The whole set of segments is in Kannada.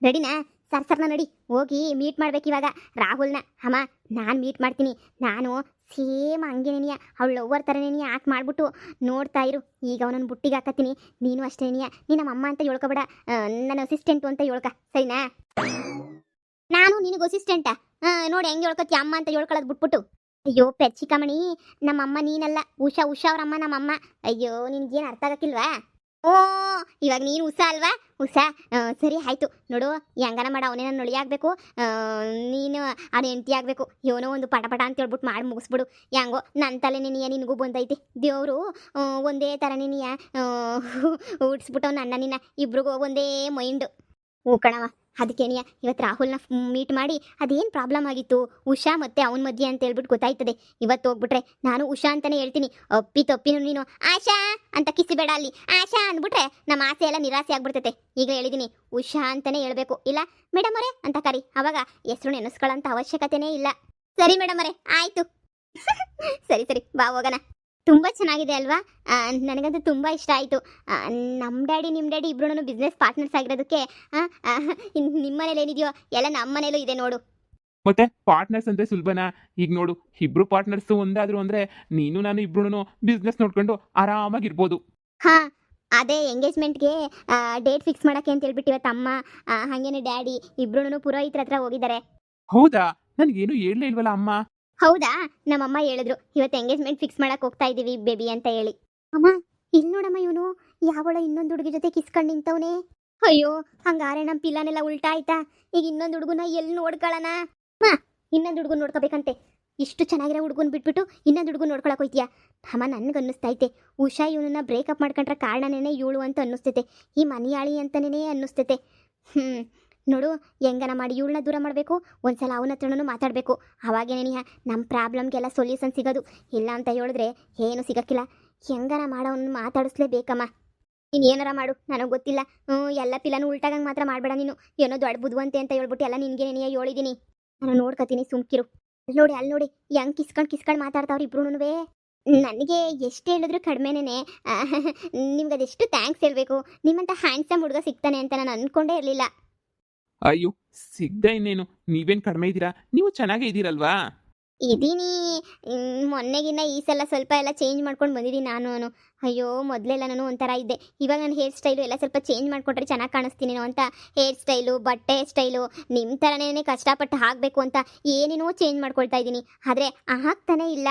ರೆಡಿನಾ? ಸರ್ನ ನಡಿ, ಹೋಗಿ ಮೀಟ್ ಮಾಡ್ಬೇಕು ಇವಾಗ ರಾಹುಲ್ನ. ಅಮ್ಮ, ನಾನು ಮೀಟ್ ಮಾಡ್ತೀನಿ. ನಾನು ಸೇಮ್ ಹಂಗೇನೇನಿಯ ಅವಳು ಲವ್ವರ್ ಥರನೇನಿಯ ಆಕ್ಟ್ ಮಾಡ್ಬಿಟ್ಟು ನೋಡ್ತಾ ಇರು. ಈಗ ಅವನನ್ನು ಬುಟ್ಟಿಗೆ ಹಾಕತ್ತೀನಿ. ನೀನು ಅಷ್ಟೇನಿಯ, ನೀನು ನಮ್ಮ ಅಮ್ಮ ಅಂತ ಹೇಳ್ಕೊಬೇಡ, ನನ್ನ ಅಸಿಸ್ಟೆಂಟು ಅಂತ ಹೇಳ್ಕ, ಸರಿನಾ? ನಾನು ನಿನಗೆ ಅಸಿಸ್ಟೆಂಟಾ? ನೋಡಿ ಹೆಂಗೆ ಹೇಳ್ಕೊತಿ ಅಮ್ಮ ಅಂತ ಹೇಳ್ಕೊಳ್ಳೋದು ಬಿಟ್ಬಿಟ್ಟು. ಅಯ್ಯೋ ಪೆಚ್ಚಿಕಮಣಿ, ನಮ್ಮಮ್ಮ ನೀನಲ್ಲ, ಉಷಾ ಅವ್ರಮ್ಮ ನಮ್ಮಮ್ಮ. ಅಯ್ಯೋ ನಿನ್ಗೇನು ಅರ್ಥ ಆಗಕ್ಕಿಲ್ವಾ? ಓ, ಇವಾಗ ನೀನು ಉಷಾ ಅಲ್ವಾ? ಉಷಾ, ಸರಿ ಆಯ್ತು. ನೋಡು, ಹೆಂಗನ ಮಾಡ, ಅವನೇ ನನ್ನ ನೊಳಿಯಾಗಬೇಕು, ನೀನು ಅವನ ಹೆಂಡತಿ ಆಗಬೇಕು. ಏನೋ ಒಂದು ಪಟ ಅಂತ ಹೇಳ್ಬಿಟ್ಟು ಮಾಡಿ ಮುಗಿಸ್ಬಿಡು. ಹೆಂಗೋ ನನ್ನ ತಲೆ ನಿನಗೂ ಬಂದೈತಿ. ದೇವರು ಒಂದೇ ಥರ ನಿನಯ ಹುಡ್ಸ್ಬಿಟ್ಟವ್ ನನ್ನ ನಿನ್ನ ಇಬ್ರಿಗೂ ಒಂದೇ ಮೈಂಡು. ಹ್ಞೂ ಕಣವ, ಅದಕ್ಕೇನಿಯ ಇವತ್ತು ರಾಹುಲ್ನ ಮೀಟ್ ಮಾಡಿ ಅದೇನು ಪ್ರಾಬ್ಲಮ್ ಆಗಿತ್ತು ಉಷಾ ಮತ್ತು ಅವನ ಮಧ್ಯೆ ಅಂತ ಹೇಳ್ಬಿಟ್ಟು ಗೊತ್ತಾಯ್ತದೆ. ಇವತ್ತು ಹೋಗ್ಬಿಟ್ರೆ ನಾನು ಉಷಾ ಅಂತಲೇ ಹೇಳ್ತೀನಿ. ಅಪ್ಪಿ ತಪ್ಪಿನೂ ನೀನು ಆಶಾ ಅಂತ ಕಿಸಿಬೇಡ. ಅಲ್ಲಿ ಆಶಾ ಅಂದ್ಬಿಟ್ರೆ ನಮ್ಮ ಆಸೆ ಎಲ್ಲ ನಿರಾಸೆ ಆಗ್ಬಿಡ್ತೈತೆ. ಈಗ ಹೇಳಿದ್ದೀನಿ, ಉಷಾ ಅಂತಲೇ ಹೇಳ್ಬೇಕು. ಇಲ್ಲ ಮೇಡಮ್ ಅವರೇ ಅಂತ ಕರಿ, ಅವಾಗ ಹೆಸರು ನೆನೆಸ್ಕೊಳ್ಳೋಂಥ ಅವಶ್ಯಕತೆನೇ ಇಲ್ಲ. ಸರಿ ಮೇಡಮ್ ಅವರೇ, ಆಯಿತು. ಸರಿ ಬಾ ಹೋಗೋಣ. ತುಂಬ ಚೆನ್ನಾಗಿದೆ ಅಲ್ವಾ? ನನಗಂತೂ ತುಂಬ ಇಷ್ಟ ಆಯಿತು. ನಮ್ಮ ಡ್ಯಾಡಿ ನಿಮ್ಮ ಡ್ಯಾಡಿ ಇಬ್ರು ಬಿಸ್ನೆಸ್ ಪಾರ್ಟ್ನರ್ಸ್ ಆಗಿರೋದಕ್ಕೆ ನಿಮ್ಮ ಮನೇಲಿ ಏನಿದೆಯೋ ಎಲ್ಲ ನಮ್ಮ ಮನೇಲೂ ಇದೆ ನೋಡು. ಮತ್ತೆ ಪಾರ್ಟ್ನರ್ಸ್ ಅಂದ್ರೆ ಸುಲಭನಾ? ಈಗ ನೋಡು, ಇಬ್ರು ಪಾರ್ಟ್ನರ್ಸ್ ಒಂದಾದ್ರು ಅಂದ್ರೆ ನೀನು ನಾನು ಇಬ್ರು ಬಿಸ್ನೆಸ್ ನೋಡ್ಕೊಂಡು ಆರಾಮಾಗಿರ್ಬೋದು. ಹಾ, ಅದೇ ಎಂಗೇಜ್ಮೆಂಟ್ಗೆ ಡೇಟ್ ಫಿಕ್ಸ್ ಮಾಡೋಕ್ಕೆ ಅಂತ ಹೇಳ್ಬಿಟ್ಟು ಇವತ್ತು ಅಮ್ಮ ಹಾಗೇನೆ ಡ್ಯಾಡಿ ಇಬ್ರು ಪುರೋಹಿತರ ಹತ್ರ ಹೋಗಿದ್ದಾರೆ. ಹೌದಾ? ನನಗೇನು ಹೇಳಲೇ ಇಲ್ವಲ್ಲ ಅಮ್ಮ. ಹೌದಾ? ನಮ್ಮಮ್ಮ ಹೇಳಿದ್ರು ಇವತ್ತು ಎಂಗೇಜ್ಮೆಂಟ್ ಫಿಕ್ಸ್ ಮಾಡಕ್ ಹೋಗ್ತಾ ಇದೀವಿ ಬೇಬಿ ಅಂತ ಹೇಳಿ. ಅಮ್ಮ, ಇಲ್ಲಿ ನೋಡಮ್ಮ, ಇವನು ಯಾವಳ ಇನ್ನೊಂದು ಹುಡುಗಿ ಜೊತೆ ಕಿಸ್ಕೊಂಡು ನಿಂತವನೇ. ಅಯ್ಯೋ, ಹಂಗಾರೆ ನಮ್ಮ ಪಿಲಾನೆಲ್ಲ ಉಲ್ಟಾ ಆಯ್ತಾ? ಈಗ ಇನ್ನೊಂದು ಹುಡುಗನ ಎಲ್ಲಿ ನೋಡ್ಕೊಳ್ಳೋಣ? ಅಮ್ಮ, ಇನ್ನೊಂದು ಹುಡುಗನ್ ನೋಡ್ಕೋಬೇಕಂತೆ. ಇಷ್ಟು ಚೆನ್ನಾಗಿರೋ ಹುಡುಗನ್ ಬಿಟ್ಬಿಟ್ಟು ಇನ್ನೊಂದು ಹುಡುಗನ್ ನೋಡ್ಕೊಳಕ್ ಹೋಯ್ತೀಯಾ? ಅಮ್ಮ, ನನ್ಗೆ ಅನ್ನಿಸ್ತೈತೆ ಉಷಾ ಇವನನ್ನ ಬ್ರೇಕಪ್ ಮಾಡ್ಕೊಂಡ್ರೆ ಕಾರಣನೇ ಇವಳು ಅಂತ ಅನ್ನಿಸ್ತೈತೆ. ಈ ಮನೆಯಾಳಿ ಅಂತನೇ ಅನ್ನಿಸ್ತೈತೆ. ನೋಡು, ಹೆಂಗನ ಮಾಡಿ ಇವಳನ್ನ ದೂರ ಮಾಡಬೇಕು. ಒಂದ್ಸಲ ಅವನ ಹತ್ರನೂ ಮಾತಾಡಬೇಕು. ಅವಾಗೇನೇನಿಯ ನಮ್ಮ ಪ್ರಾಬ್ಲಮ್ಗೆಲ್ಲ ಸೊಲ್ಯೂಷನ್ ಸಿಗೋದು. ಇಲ್ಲ ಅಂತ ಹೇಳಿದ್ರೆ ಏನು ಸಿಗೋಕ್ಕಿಲ್ಲ. ಹೆಂಗನ ಮಾಡೋನು ಮಾತಾಡಿಸ್ಲೇಬೇಕಮ್ಮ. ನೀನು ಏನಾರ ಮಾಡು, ನನಗೆ ಗೊತ್ತಿಲ್ಲ. ಎಲ್ಲ ಪಿಲ್ಲನೂ ಉಲ್ಟಾಗಂಗೆ ಮಾತ್ರ ಮಾಡಬೇಡ ನೀನು. ಏನೋ ದೊಡ್ಡ ಬುದ್ವಂತೆ ಅಂತ ಹೇಳ್ಬಿಟ್ಟು ಎಲ್ಲ ನಿನಗೆ ನೆನೆಯ ಹೇಳಿದ್ದೀನಿ. ನಾನು ನೋಡ್ಕೊತೀನಿ, ಸುಮ್ಕಿರು. ಅಲ್ಲಿ ನೋಡಿ ಹೆಂಗೆ ಕಿಸ್ಕೊಂಡು ಮಾತಾಡ್ತಾವ್ರು ಇಬ್ರು. ನನಗೆ ಎಷ್ಟು ಹೇಳಿದ್ರು ಕಡಿಮೆನೇ. ನಿಮ್ಗೆ ಅದೆಷ್ಟು ಥ್ಯಾಂಕ್ಸ್ ಹೇಳಬೇಕು. ನಿಮ್ಮಂಥ ಹ್ಯಾಂಡ್ಸಮ್ ಹುಡುಗ ಸಿಗ್ತಾನೆ ಅಂತ ನಾನು ಅಂದ್ಕೊಂಡೇ ಇರಲಿಲ್ಲ. ಅಯ್ಯೋ, ಸಿಗ್ದ ಇನ್ನೇನು, ನೀವೇನು ಕಡಿಮೆ ಇದ್ದೀರಾ, ನೀವು ಚೆನ್ನಾಗೇ ಇದ್ದೀರಲ್ವಾ? ಇದೀನಿ. ಮೊನ್ನೆಗಿನ್ನ ಈ ಸಲ ಸ್ವಲ್ಪ ಎಲ್ಲ ಚೇಂಜ್ ಮಾಡ್ಕೊಂಡು ಬಂದಿದ್ದೀನಿ ನಾನು. ಅಯ್ಯೋ, ಮೊದಲೆಲ್ಲ ನಾನು ಒಂಥರ ಇದ್ದೆ. ಇವಾಗ ನನ್ನ ಹೇರ್ ಸ್ಟೈಲು ಎಲ್ಲ ಸ್ವಲ್ಪ ಚೇಂಜ್ ಮಾಡಿಕೊಟ್ರೆ ಚೆನ್ನಾಗಿ ಕಾಣಿಸ್ತೀನೇನೋ ಅಂತ ಹೇರ್ ಸ್ಟೈಲು, ಬಟ್ಟೆ ಸ್ಟೈಲು ನಿಮ್ಮ ಥರನೇ ಕಷ್ಟಪಟ್ಟು ಹಾಕಬೇಕು ಅಂತ ಏನೇನೋ ಚೇಂಜ್ ಮಾಡ್ಕೊಳ್ತಾ ಇದ್ದೀನಿ. ಆದರೆ ಆಗ್ತಾನೇ ಇಲ್ಲ.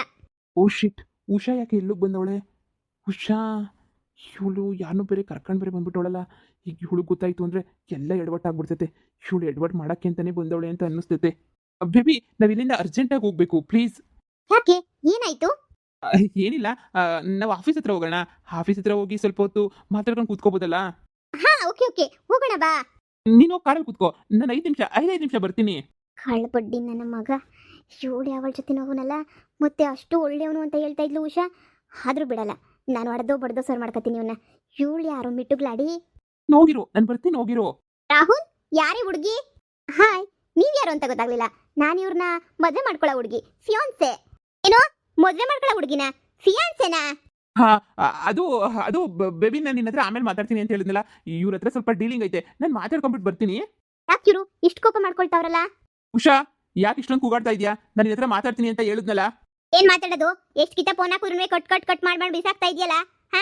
ಓ ಶಿಟ್, ಉಷಾ ಯಾಕೆ ಎಲ್ಲೂ ಬಂದವಳೆ? ಉಷಾ ಇವಳು ಯಾರನ್ನೂ ಬೇರೆ ಕರ್ಕೊಂಡು ಬೇರೆ ಬಂದ್ಬಿಟ್ಟವಳಲ್ಲ. ಈಗ ಇವಳು ಗೊತ್ತಾಯ್ತು ಅಂದರೆ ಎಲ್ಲ ಎಡವಟ್ಟಾಗ್ಬಿಡ್ತೈತೆ. ಇವಳು ಎಡವಟ್ಟು ಮಾಡೋಕ್ಕೆ ಅಂತಲೇ ಬಂದವಳೆ ಅಂತ ಅನ್ನಿಸ್ತೈತೆ. ಬೇಬಿ, ನಾವು ಇಲ್ಲಿಂದ ಅರ್ಜೆಂಟಾಗಿ ಹೋಗಬೇಕು ಪ್ಲೀಸ್. ಯಾಕೆ, ಏನಾಯ್ತು? ಏನಿಲ್ಲ, ನಾವು ಆಫೀಸ್ ಹತ್ರ ಹೋಗೋಣ. ಆಫೀಸ್ ಹತ್ರ ಹೋಗಿ ಸ್ವಲ್ಪ ಹೊತ್ತು ಮಾತಾಡ್ಕೊಂಡು ಕೂತ್ಕೋಬೋದಲ್ಲ? ಹಾ, ಓಕೆ ಹೋಗೋಣ ಬಾ. ನೀನು ಕಾರಲ್ಲಿ ಕೂತ್ಕೋ, ನಾನು 5 ನಿಮಿಷ ಬರ್ತೀನಿ. ಕಳ್ಬಡ್ಡಿ ನನ್ನ ಮಗ. ಇವಳು ಅವಳ ಜೊತೆ ಹೋಗೋನಲ್ಲ, ಮತ್ತೆ ಅಷ್ಟು ಒಳ್ಳೆಯವನು ಅಂತ ಹೇಳ್ತಾ ಇದ್ಲು ಉಷಾ. ಆದರೂ ಬಿಡಲ್ಲ, ನಾನು ಬಡ್ದೋ ಸರ್ ಮಾಡ್ಕೊತೀನಿ ಇವನ್ನ. ಇವಳು ಯಾರೋ ಮಿಟ್ಟುಗ್ಲಾಡಿ. ಹೋಗಿರೋ, ನಾನು ಬರ್ತೀನಿ, ಹೋಗಿರೋ. ರಾಹುಲ್, ಯಾರೇ ಹುಡುಗಿ? ಹಾಯ್, ನೀವ್ಯಾರು ಅಂತ ಗೊತ್ತಾಗ್ಲಿಲ್ಲ. ನಾನು ಇವ್ರನ್ನ ಮದುವೆ ಮಾಡ್ಕೊಳ್ಳೋ ಹುಡುಗಿ, ಫಿಯಾನ್ಸೆ. ಏನೋ ಮದುವೆ ಮಾಡ್ಕೊಳ್ಳೋ ಹುಡುಗಿನ ಫಿಯಾನ್ಸೆನಾ? ಹಾ, ಅದು ಬೇಬಿ, ನಾನು ನಿನ್ನ ಹತ್ರ ಆಮೇಲೆ ಮಾತಾಡ್ತೀನಿ ಅಂತ ಹೇಳಿದ್ನಲ್ಲ. ಇವ್ರ ಹತ್ರ ಸ್ವಲ್ಪ ಡೀಲಿಂಗ್ ಐತೆ, ನಾನು ಮಾತಾಡ್ಕೊಂಡ್ಬಿಟ್ಟು ಬರ್ತೀನಿ. ಯಾಕೆ ಇವರು ಇಷ್ಟು ಕೋಪ ಮಾಡ್ಕೊಳ್ತಾವ್ರಲ್ಲ? ಉಷಾ, ಯಾಕೆ ಇಷ್ಟೊಂದು ಕೂಗಾಡ್ತಾ ಇದೆಯಾ? ನಾನು ನಿನ್ನ ಹತ್ರ ಮಾತಾಡ್ತೀನಿ ಅಂತ ಹೇಳಿದ್ನಲ್ಲ. ಏನ್ ಮಾತಾಡೋದು? ಎಷ್ಟು ಕಿತ ಫೋನ್ ಹಾಕಿದ್ರು ಕಟ್ ಮಾಡಿ ಬಿಸಾಕ್ತಾ ಇದೆಯಲ್ಲ. ಹಾ,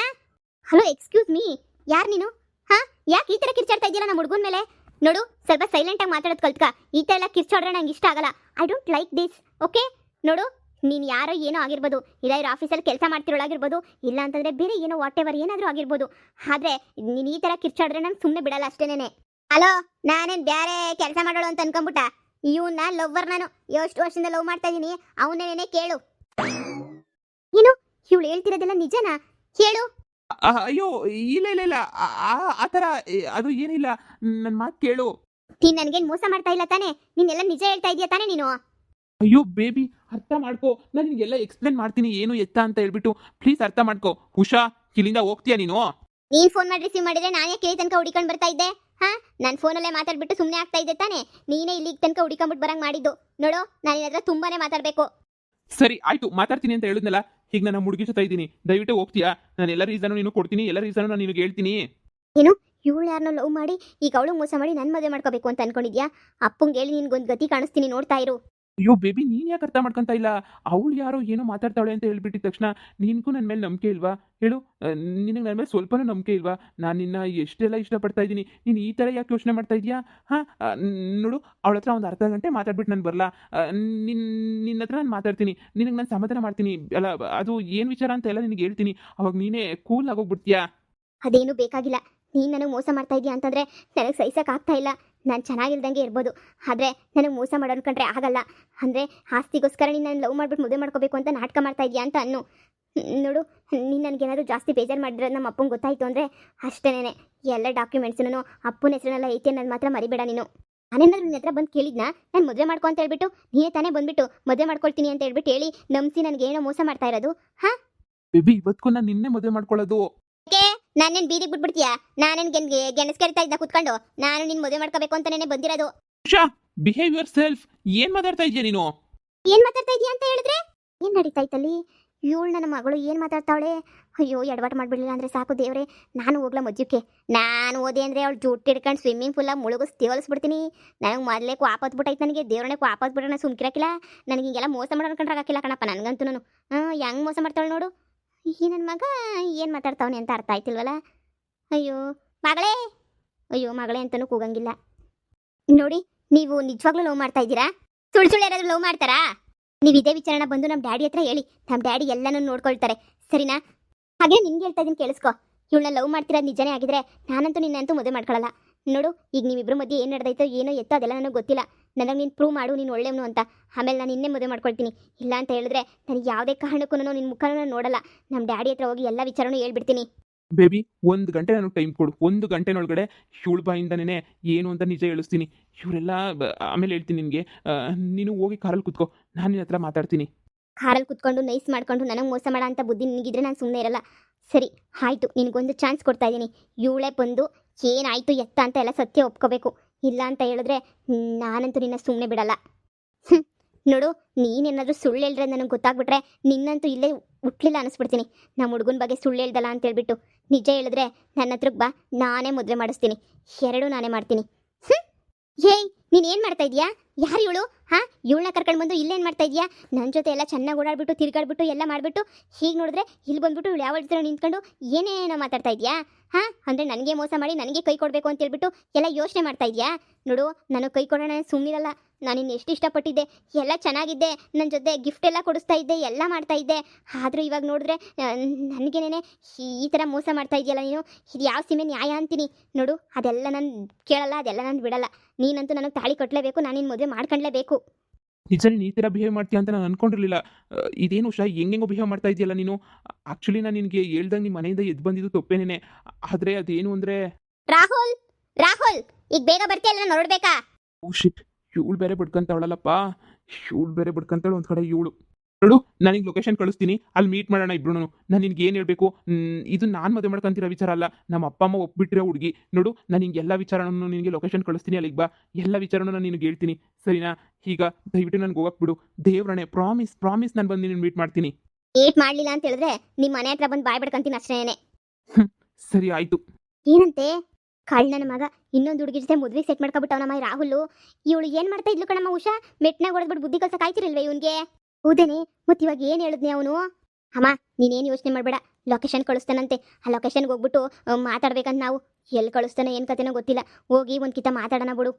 ಹಲೋ, ಎಕ್ಸ್ಕ್ಯೂಸ್ ಮೀ, ಯಾರು ನೀನು? ಹಾ, ಯಾಕೆ ಈ ತರ ಕಿರ್ಚಾಡ್ತಾ ಇದೆಯಲ್ಲ ನಮ್ಮ ಹುಡುಗನ ಮೇಲೆ? ನೋಡು, ಸ್ವಲ್ಪ ಸೈಲೆಂಟ್ ಆಗಿ ಮಾತಾಡೋದು ಕಲ್ತ್ಕ. ಈ ತರ ಎಲ್ಲ ಕಿರ್ಚಾಡ್ರೆ ನಂಗೆ ಇಷ್ಟ ಆಗಲ್ಲ. I don't like this, okay? ನೋಡು, ನೀನು ಯಾರೋ ಏನೋ ಆಗಿರ್ಬೋದು, ಇಲ್ಲ ಇರೋ ಆಫೀಸಲ್ಲಿ ಕೆಲಸ ಮಾಡ್ತಿರೋಳಾಗಿರ್ಬೋದು, ಇಲ್ಲ ಅಂತಂದ್ರೆ ಬೇರೆ ಏನೋ ವಾಟ್ ಎವರ್ ಏನಾದರೂ ಆಗಿರ್ಬೋದು. ಆದ್ರೆ ನೀನು ಈ ತರ ಕಿರ್ಚಾಡ್ರೆ ನಾನು ಸುಮ್ಮನೆ ಬಿಡಲ್ಲ ಅಷ್ಟೇನೆ. ಹಲೋ, ನಾನೇನು ಬೇರೆ ಕೆಲಸ ಮಾಡೋಳು ಅಂತ ಅನ್ಕೊಂಬಿಟ್ಟ? ಇವನ್ನ ಲವ್ವರ್ ನಾನು ಎಷ್ಟು ವರ್ಷದಿಂದ ಲವ್ ಮಾಡ್ತಾ ಇದ್ದೀನಿ. ಅವನೇನೇ ಕೇಳು. ಏನು ಇವಳು ಹೇಳ್ತಿರೋದೆಲ್ಲ ನಿಜನಾ? ಹೇಳು. ಅಯ್ಯೋ, ಇಲ್ಲ, ಆ ಥರ ಅದು ಏನಿಲ್ಲ, ನನ್ನ ಮಾತು ಕೇಳು. ನೀನು ನನಗೇನು ಮೋಸ ಮಾಡ್ತಾ ಇಲ್ಲ ತಾನೇ? ನೀನೆಲ್ಲ ನಿಜ ಹೇಳ್ತಾ ಇದೀಯ ತಾನೇ ನೀನು? ಅಯ್ಯೋ ಬೇಬಿ, ಅರ್ಥ ಮಾಡ್ಕೋ, ನಾನು ನಿನಗೆಲ್ಲ ಎಕ್ಸ್ಪ್ಲೇನ್ ಮಾಡ್ತೀನಿ ಏನು ಎತ್ತ ಅಂತ ಹೇಳ್ಬಿಟ್ಟು. ಪ್ಲೀಸ್ ಅರ್ಥ ಮಾಡ್ಕೋ. ಉಷಾ, ಇಲ್ಲಿಂದ ಹೋಗ್ತೀಯಾ ನೀನು? ನೀನು ಫೋನ್ ಮಾಡಿ ರಿಸೀವ್ ಮಾಡಿದ್ರೆ ನಾನೇ ಕೇಳಿ ತನಕ ಹುಡಿಕೊಂಡು ಬರ್ತಾ ಇದ್ದೆ. ಹಾ, ನಾನು ಫೋನಲ್ಲೇ ಮಾತಾಡ್ಬಿಟ್ಟು ಸುಮ್ಮನೆ ಆಗ್ತಾ ಇದ್ದೆ ತಾನೇ? ನೀನೇ ಇಲ್ಲಿಗೆ ತನಕ ಹುಡಿಕೊಂಡ್ಬಿಟ್ಟು ಬರಂಗ್ ಮಾಡಿದ್ದು. ನೋಡು, ನಾನು ನಿನ್ನ ಹತ್ರ ತುಂಬಾನೇ ಮಾತಾಡಬೇಕು. ಸರಿ ಆಯ್ತು, ಮಾತಾಡ್ತೀನಿ ಅಂತ ಹೇಳಿದ್ನಲ್ಲ. ಈಗ ನಾನು ಹುಡುಗಿ ಜೊತೆ ಇದ್ದೀನಿ, ದಯವಿಟ್ಟು ಹೋಗ್ತೀಯಾ? ನಾನು ಎಲ್ಲ ರೀಸನ್ ನೀನು ಕೊಡ್ತೀನಿ, ಎಲ್ಲ ರೀಸನ್ ನಾನು ನಿನಗೆ ಹೇಳ್ತೀನಿ. ಏನು ಇವಳು ಯಾರನ್ನೋ ಲವ್ ಮಾಡಿ ಈಗ ಅವಳು ಮೋಸ ಮಾಡಿ ನನ್ನ ಮದುವೆ ಮಾಡ್ಕೋಬೇಕು ಅಂತ ಅನ್ಕೊಂಡಿದ್ಯಾ? ಅಪ್ಪಂಗೆ ಹೇಳಿ ನಿನ್ಗೊಂದು ಗತಿ ಕಾಣಿಸ್ತೀನಿ, ನೋಡ್ತಾ ಇರು. ಅಯ್ಯೋ ಬೇಬಿ, ನೀನು ಯಾಕೆ ಅರ್ಥ ಮಾಡ್ಕೊಂತ ಇಲ್ಲ? ಅವಳು ಯಾರೋ ಏನೋ ಮಾತಾಡ್ತಾಳೆ ಅಂತ ಹೇಳ್ಬಿಟ್ಟಿದ ತಕ್ಷಣ ನಿನಗೂ ನನ್ನ ಮೇಲೆ ನಂಬಿಕೆ ಇಲ್ವಾ ಹೇಳು? ನಿನಗೆ ನನ್ನ ಮೇಲೆ ಸ್ವಲ್ಪನೂ ನಂಬಿಕೆ ಇಲ್ವಾ? ನಾನು ನಿನ್ನ ಎಷ್ಟೆಲ್ಲ ಇಷ್ಟಪಡ್ತಾ ಇದ್ದೀನಿ, ನೀನು ಈ ಥರ ಯಾಕೆ ಯೋಚನೆ ಮಾಡ್ತಾ ಇದೀಯಾ? ಹಾಂ, ನೋಡು, ಅವಳ ಹತ್ರ ಒಂದು ಅರ್ಧ ಗಂಟೆ ಮಾತಾಡ್ಬಿಟ್ಟು ನಾನು ಬರಲ್ಲ. ನಿನ್ನ ಹತ್ರ ನಾನು ಮಾತಾಡ್ತೀನಿ, ನಿನಗೆ ನಾನು ಸಮಾಧಾನ ಮಾಡ್ತೀನಿ. ಅಲ್ಲ, ಅದು ಏನು ವಿಚಾರ ಅಂತ ಎಲ್ಲ ನಿನಗೆ ಹೇಳ್ತೀನಿ. ಅವಾಗ ನೀನೇ ಕೂಲ್ ಆಗೋಗ್ಬಿಡ್ತೀಯಾ? ಅದೇನು ಬೇಕಾಗಿಲ್ಲ. ನೀನು ನನಗೆ ಮೋಸ ಮಾಡ್ತಾ ಇದೀಯ ಅಂತಂದರೆ ನನಗೆ ಸಹಿಸೋಕ್ಕಾಗ್ತಾ ಇಲ್ಲ. ನಾನು ಚೆನ್ನಾಗಿಲ್ದಂಗೆ ಇರ್ಬೋದು, ಆದರೆ ನನಗೆ ಮೋಸ ಮಾಡೋ ಅನ್ಕೊಂಡ್ರೆ ಆಗಲ್ಲ. ಅಂದರೆ ಆಸ್ತಿಗೋಸ್ಕರ ನೀನು ನಾನು ಲವ್ ಮಾಡ್ಬಿಟ್ಟು ಮದುವೆ ಮಾಡ್ಕೋಬೇಕು ಅಂತ ನಾಟಕ ಮಾಡ್ತಾ ಇದೀಯಾ ಅಂತ ಅನ್ನು. ನೋಡು, ನೀನು ನನಗೇನಾದರೂ ಜಾಸ್ತಿ ಬೇಜಾರು ಮಾಡಿರೋದು ನಮ್ಮ ಅಪ್ಪಂಗೆ ಗೊತ್ತಾಯಿತು ಅಂದರೆ ಅಷ್ಟೇನೆ, ಎಲ್ಲ ಡಾಕ್ಯುಮೆಂಟ್ಸ್ನೂ ಅಪ್ಪನ ಹೆಸರನ್ನೆಲ್ಲ ಐತಿ ಅನ್ನೋದು ಮಾತ್ರ ಮರಿಬೇಡ ನೀನು. ನಾನೇನಾದ್ರು ನಿನ್ನ ಹತ್ರ ಬಂದು ಕೇಳಿದ್ನಾ ನಾನು ಮದುವೆ ಮಾಡ್ಕೊ ಅಂತ ಹೇಳ್ಬಿಟ್ಟು? ನೀನೇ ತಾನೇ ಬಂದುಬಿಟ್ಟು ಮದುವೆ ಮಾಡ್ಕೊಳ್ತೀನಿ ಅಂತ ಹೇಳ್ಬಿಟ್ಟು ಹೇಳಿ ನಂಬಿಸಿ ನನಗೇನೋ ಮೋಸ ಮಾಡ್ತಾ ಇರೋದು? ಹಾಂ ಬೇಬಿ, ಇವತ್ತಿಗೂ ನಾನು ನಿನ್ನೆ ಮದುವೆ ಮಾಡ್ಕೊಳ್ಳೋದು. ನಾನೇನು ಬೀದಿಗೆ ಬಿಟ್ಬಿಡ್ತೀಯಾ? ನಾನೇನು ಗೆಣಸ್ ಕೆರಿತಾ ಇದ್ದ ಕುತ್ಕೊಂಡು ನಾನು ನಿನ್ನ ಮದುವೆ ಮಾಡ್ಕೋಬೇಕು ಅಂತಾನೆ ಬಂದಿರೋದು. Usha, behave your self. ಏನು ಮಾತಾಡ್ತಾ ಇದೀಯ ನೀನು? ಏನು ಮಾತಾಡ್ತಾ ಇದೀಯ ಅಂತ ಹೇಳಿದ್ರೆ ಏನು ನಡೀತಾ ಇತ್ತಲ್ಲಿ? ಇವಳು ನನ್ನ ಮಗಳು ಏನು ಮಾತಾಡ್ತಾವಳೆ? ಅಯ್ಯೋ, ಎಡವಟ್ಟು ಮಾಡಿಬಿಡಲಿಲ್ಲ ಅಂದರೆ ಸಾಕು ದೇವ್ರೆ. ನಾನು ಹೋಗ್ಲಾ ಮಜ್ಜಕ್ಕೆ. ನಾನು ಓದೆ ಅಂದರೆ ಅವಳು ಜುಟ್ಟು ಹಿಡ್ಕೊಂಡು ಸ್ವಿಮ್ಮಿಂಗ್ ಪೂಲ ತೇವಲಿಸ್ಬಿಡ್ತೀನಿ. ನನಗೆ ಮೊದಲೇ ಕ್ವಾಪತ್ ಬಿಟ್ಟೈತೆ, ನನಗೆ ದೇವ್ರನ್ನೇ ಕ್ವಾಪತ್ ಬಿಟ್ರೆ ನಾನು ಸುಮ್ಕಿರಕ್ಕಿಲ್ಲ. ನನಗೆ ಹಿಂಗೆಲ್ಲ ಮೋಸ ಮಾಡೋಣ ಹಾಕಿಲ್ಲ ಕಣಪ್ಪ ನನಗಂತೂ. ನಾನು ಹೆಂಗೆ ಮೋಸ ಮಾಡ್ತಾಳೆ ನೋಡು. ಈ ನನ್ನ ಮಗ ಏನು ಮಾತಾಡ್ತಾವನೆ ಅಂತ ಅರ್ಥ ಆಯ್ತಿಲ್ವಲ್ಲ. ಅಯ್ಯೋ ಮಗಳೇ, ಅಯ್ಯೋ ಮಗಳೇ ಅಂತಲೂ ಕೂಗಂಗಿಲ್ಲ. ನೋಡಿ, ನೀವು ನಿಜವಾಗ್ಲೂ ಲವ್ ಮಾಡ್ತಾ ಇದ್ದೀರಾ? ಸುಳ್ಳು ಯಾರಾದರೂ ಲವ್ ಮಾಡ್ತಾರಾ? ನೀವು ಇದೇ ವಿಚಾರನ ಬಂದು ನಮ್ಮ ಡ್ಯಾಡಿ ಹತ್ರ ಹೇಳಿ, ನಮ್ಮ ಡ್ಯಾಡಿ ಎಲ್ಲನೂ ನೋಡ್ಕೊಳ್ತಾರೆ, ಸರಿನಾ? ಹಾಗೆ ನಿನ್ಗೆ ಹೇಳ್ತಾ ಇದ್ದೀನಿ ಕೇಳಿಸ್ಕೊ. ಇವಳನ್ನ ಲವ್ ಮಾಡ್ತಿರೋದು ನಿಜನೇ ಆಗಿದ್ರೆ ನಾನಂತೂ ನಿನ್ನಂತೂ ಮದುವೆ ಮಾಡ್ಕೊಳ್ಳಲ್ಲ. ನೋಡು, ಈಗ ನೀವಿಬ್ಬರ ಮಧ್ಯೆ ಏನು ನಡೆದೈತೋ ಏನೋ ಎತ್ತೋ ಅದೆಲ್ಲ ನನಗೆ ಗೊತ್ತಿಲ್ಲ. ನನಗೆ ನೀನು ಪ್ರೂವ್ ಮಾಡು ನೀನು ಒಳ್ಳೆಯವನು ಅಂತ. ಆಮೇಲೆ ನಾನು ನಿನ್ನೆ ಮದುವೆ ಮಾಡ್ಕೊಳ್ತೀನಿ. ಇಲ್ಲ ಅಂತ ಹೇಳಿದ್ರೆ ನನಗೆ ಯಾವುದೇ ಕಾರಣಕ್ಕೂ ನಿನ್ನ ಮುಖನೂ ನೋಡಲ್ಲ. ನಮ್ಮ ಡ್ಯಾಡಿ ಹತ್ರ ಹೋಗಿ ಎಲ್ಲ ವಿಚಾರನೂ ಹೇಳ್ಬಿಡ್ತೀನಿ. ಬೇಬಿ, 1 ಗಂಟೆ ನನಗೆ ಟೈಮ್ ಕೊಡು. 1 ಗಂಟೆನೊಳಗಡೆ ಇವಳ ಬಾಯಿಂದನೇ ಏನು ಅಂತ ನಿಜ ಹೇಳಿಸ್ತೀನಿ. ಇವರೆಲ್ಲ ಆಮೇಲೆ ಹೇಳ್ತೀನಿ ನಿನಗೆ. ನೀನು ಹೋಗಿ ಕಾರಲ್ಲಿ ಕೂತ್ಕೋ, ನಾನು ನಿನ್ನ ಹತ್ರ ಮಾತಾಡ್ತೀನಿ. ಕಾರಲ್ಲಿ ಕುತ್ಕೊಂಡು ನೈಸ್ ಮಾಡ್ಕೊಂಡು ನನಗೆ ಮೋಸ ಮಾಡೋ ಅಂತ ಬುದ್ಧಿ ನಿನಗಿದ್ರೆ ನಾನು ಸುಮ್ಮನೆ ಇರಲ್ಲ. ಸರಿ ಆಯಿತು, ನಿನಗೊಂದು ಚಾನ್ಸ್ ಕೊಡ್ತಾ ಇದ್ದೀನಿ. ಇವಳೇ ಬಂದು ಏನಾಯಿತು ಎತ್ತ ಅಂತ ಎಲ್ಲ ಸತ್ಯ ಒಪ್ಕೋಬೇಕು. ಇಲ್ಲ ಅಂತ ಹೇಳಿದ್ರೆ ನಾನಂತೂ ನಿನ್ನ ಸುಮ್ಮನೆ ಬಿಡಲ್ಲ. ನೋಡು, ನೀನೇನಾದರೂ ಸುಳ್ಳು ಹೇಳಿದ್ರೆ ನನಗೆ ಗೊತ್ತಾಗ್ಬಿಟ್ರೆ ನಿನ್ನಂತೂ ಇಲ್ಲೇ ಹುಟ್ಲಿಲ್ಲ ಅನ್ನಿಸ್ಬಿಡ್ತೀನಿ. ನಮ್ಮ ಹುಡುಗನ ಬಗ್ಗೆ ಸುಳ್ಳು ಹೇಳ್ದಲ್ಲ ಅಂತ ಹೇಳ್ಬಿಟ್ಟು ನಿಜ ಹೇಳಿದ್ರೆ ನನ್ನ ಹತ್ರಕ್ಕೆ ಬಾ, ನಾನೇ ಮದುವೆ ಮಾಡಿಸ್ತೀನಿ. ಎರಡೂ ನಾನೇ ಮಾಡ್ತೀನಿ. ಏಯ್, ನೀನೇನು ಮಾಡ್ತಾ ಇದೀಯಾ? ಯಾರು ಇವಳು? ಹಾಂ, ಇವಳನ್ನ ಕರ್ಕೊಂಡು ಬಂದು ಇಲ್ಲೇನು ಮಾಡ್ತಾ ಇದೀಯಾ? ನನ್ನ ಜೊತೆ ಎಲ್ಲ ಚೆನ್ನಾಗಿ ಓಡಾಡ್ಬಿಟ್ಟು ತಿರ್ಗಾಡ್ಬಿಟ್ಟು ಎಲ್ಲ ಮಾಡಿಬಿಟ್ಟು ಹೀಗೆ ನೋಡಿದ್ರೆ ಇಲ್ಲಿ ಬಂದ್ಬಿಟ್ಟು ಇವಳು ಯಾವ ಹತ್ರ ನಿಂತ್ಕೊಂಡು ಏನೇನೋ ಮಾತಾಡ್ತಾ ಇದೆಯಾ? ಹಾಂ, ಅಂದರೆ ನನಗೆ ಮೋಸ ಮಾಡಿ ನನಗೆ ಕೈ ಕೊಡಬೇಕು ಅಂತ ಹೇಳ್ಬಿಟ್ಟು ಎಲ್ಲ ಯೋಚನೆ ಮಾಡ್ತಾ ಇದೆಯಾ? ನೋಡು, ನನಗೆ ಕೈ ಕೊಡೋಣ ಸುಮ್ಮನಿರಲ್ಲ. ನಾನು ಇನ್ನು ಎಷ್ಟು ಇಷ್ಟಪಟ್ಟಿದ್ದೆ, ಎಲ್ಲ ಚೆನ್ನಾಗಿದ್ದೆ, ನನ್ನ ಜೊತೆ ಗಿಫ್ಟ್ ಎಲ್ಲ ಕೊಡಿಸ್ತಾ ಇದ್ದೆ, ಎಲ್ಲ ಮಾಡ್ತಾ ಇದ್ದೆ. ಆದರೂ ಇವಾಗ ನೋಡಿದ್ರೆ ನನಗೇನೇ ಈ ಥರ ಮೋಸ ಮಾಡ್ತಾ ಇದೆಯಲ್ಲ ನೀನು. ಇದು ಯಾವ ಸೀಮೆ ನ್ಯಾಯ ಅಂತೀನಿ. ನೋಡು, ಅದೆಲ್ಲ ನಾನು ಕೇಳಲ್ಲ, ಅದೆಲ್ಲ ನಾನು ಬಿಡಲ್ಲ. ನೀನಂತೂ ನನಗೆ ತಾಳಿ ಕಟ್ಟಲೇಬೇಕು, ನಾನು ನಿನ್ನ ಮದುವೆ ಮಾಡ್ಕೊಳ್ಳೇಬೇಕು. ನಿಜ ನೀನು ಈ ಥರ ಬಿಹೇವ್ ಮಾಡ್ತೀಯ ಅಂತ ನಾನು ಅಂದ್ಕೊಂಡಿರಲಿಲ್ಲ. ಇದೇನು ಉಷಾ, ಹೆಂಗೆಂಗೋ ಬಿಹೇವ್ ಮಾಡ್ತಾ ಇದೆಯಲ್ಲ ನೀನು. ಆ್ಯಕ್ಚುಲಿ ನಾನು ನಿನಗೆ ಹೇಳ್ದಂಗೆ ನಿಮ್ಮ ಮನೆಯಿಂದ ಎದ್ದು ಬಂದಿದ್ದು ತಪ್ಪೇನೇನೆ. ಆದರೆ ಅದೇನು ಅಂದರೆ, ರಾಹುಲ್, ರಾಹುಲ್, ಈಗ ಬೇಗ ಬರ್ತೀಯಲ್ಲ, ನೋಡ್ಬೇಕಾ? ಓ ಶಿಟ್, ಇವಳು ಬೇರೆ ಬಿಡ್ಕೊಂತವಳಲ್ಲಪ್ಪ. ಇವಳು ಬೇರೆ ಬಿಡ್ಕೊಂತಾಳು ಒಂದು ಕಡೆ. ಇವಳು ನೋಡು, ನನಗೆ ಲೊಕೇಶನ್ ಕಳಿಸ್ತೀನಿ, ಅಲ್ಲಿ ಮೀಟ್ ಮಾಡೋಣ ಇಬ್ರು. ನಾನು ನಿನ್ಗೆ ಏನು ಹೇಳಬೇಕು, ಇದು ನಾನು ಮದುವೆ ಮಾಡ್ಕೊಂತಿರೋ ವಿಚಾರ ಅಲ್ಲ, ನಮ್ಮ ಅಪ್ಪ ಅಮ್ಮ ಒಪ್ಪಿಟ್ಟಿರೋ ಹುಡುಗಿ. ನೋಡು, ನಾನು ನಿಂಗೆ ಎಲ್ಲ ವಿಚಾರನೂ ನಿನಗೆ ಲೊಕೇಶನ್ ಕಳಿಸ್ತೀನಿ, ಅಲ್ಲಿಗೆ ಬಾ. ಎಲ್ಲ ವಿಚಾರನೂ ನಾನು ನಿನಗೆ ಹೇಳ್ತೀನಿ, ಸರಿನಾ? ಈಗ ದಯವಿಟ್ಟು ನನಗೆ ಹೋಗಕ್ಕೆ ಬಿಡು. ದೇವ್ರಣೆ, ಪ್ರಾಮಿಸ್ ಪ್ರಾಮಿಸ್, ನಾನು ಬಂದು ನಿನ್ನ ಮೀಟ್ ಮಾಡ್ತೀನಿ. ಏಟ್ ಮಾಡಲಿಲ್ಲ ಅಂತ ಹೇಳಿದ್ರೆ ನಿಮ್ಮ ಮನೆ ಹತ್ರ ಬಂದು ಬಾಯ್ ಬಿಡ್ಕೊಂತೀನಿ ಅಷ್ಟೇನೆ. ಸರಿ ಆಯಿತು. ಏನಂತೆ ಕಳ್ ನನ್ನ ಮಗ ಇನ್ನೊಂದು ಹುಡುಗಿ ಜೊತೆ ಮದುವೆ ಸೆಟ್ ಮಾಡ್ಕೊಬಿಟ್ಟವನಮ್ಮ ಈ ರಾಹುಲ್. ಇವಳು ಏನು ಮಾಡ್ತಾ ಇದ್ಲು ಕಣಮ್ಮ ಉಷಾ? ಮೆಟ್ನಾಗ ಹೊಡೆದ್ಬಿಟ್ಟು ಬುದ್ಧಿ ಕಲ್ಸಕ್ಕೆ ಆಯ್ತಿರಲ್ವೇ ಇವನಿಗೆ? ಹೌದೇನೆ, ಮತ್ತೆ ಇವಾಗ ಏನು ಹೇಳಿದ್ನಿ ಅವನು? ಅಮ್ಮ, ನೀನೇನು ಯೋಚನೆ ಮಾಡಬೇಡ, ಲೊಕೇಶನ್ ಕಳಿಸ್ತಾನಂತೆ. ಆ ಲೊಕೇಶನ್ಗೆ ಹೋಗ್ಬಿಟ್ಟು ಮಾತಾಡ್ಬೇಕಂತ ನಾವು. ಎಲ್ಲಿ ಕಳಿಸ್ತಾನೆ ಏನು ಕತೆನೋ ಗೊತ್ತಿಲ್ಲ. ಹೋಗಿ ಒಂದು ಕಿತ ಮಾತಾಡೋಣ ಬಿಡು.